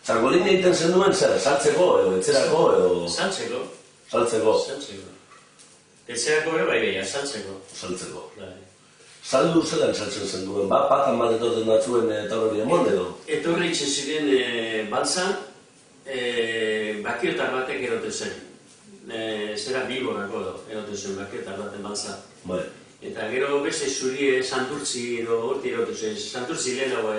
Txangolina egiten zenduen zer, saltzeko edo etzerako edo... Saltzeko. Saltzeko. Etzerako ere bai beha, saltzeko. Saltzeko. Saldu zelan saltzen zenduen, patan bat etoten datzuen eta hori emon edo? Etorri itxen ziren baltzan, bakiotar batek eroten zen. Zera Bilborako eroten zen bakiotar baten baltzan. Bai. Eta gero beste zurie Santurtzi edo horti eroten zen. Santurtzi lehenago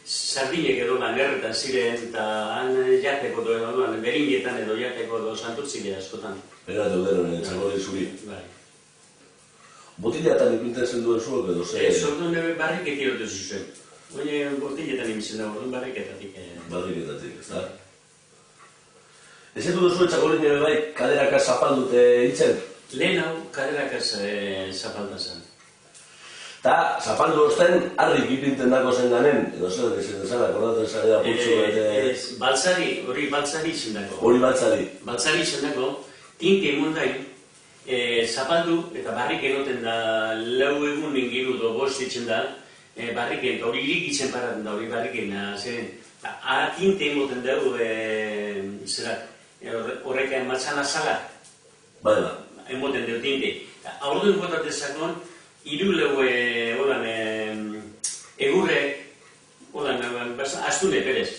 sardinek edo langerretan ziren eta han jateko edo, berinietan edo jateko edo Santurtzi leha askotan. Eratu deron, txangoli zuri. Bai. Botileatan ipintzen zenduen zuek edo zer? Ez, orduan barriketik eroten zuzen. Oine botiletan imizen dago, orduan barriketatik. Barriketatik, ez da? Ez edu duzu txangolin ere bai, kaderakaz zapaldute hitzen? Lehen hau kaderakaz zapalda zen. Ta, zapaldu osten, harrik ipinten dako zen ganen, edo zer dezen dezan, akordaten zarea pultsu bete... Baltzari, hori baltzari izen dako. Hori baltzari? Baltzari izen dako, tinte emondain, zapaldu eta barrik egoten da, lau egun ingiru do bost itzen da, barriken, hori irikitzen paraten da, hori barriken, zeren, tinte emoten dugu, horrek matzana zala, emoten dugu tinte. Aurdu ingotatezakon, irulegu egurrek, astune perez,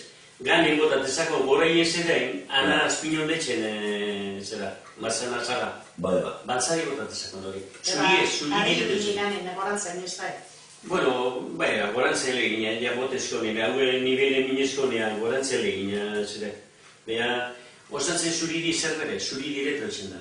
gan ingotatezakon gorei ez edain, ana azpinon detzen, matzana zala. Baltzari gotatezakon hori. Zuri Harri gorantzen ez da. Bueno, bai, gorantzen legina, ja botezko nire, haue nibele minezko nire gorantzen legina, zera. Beha, osatzen zuri di zer bere, zuri direto ezen da.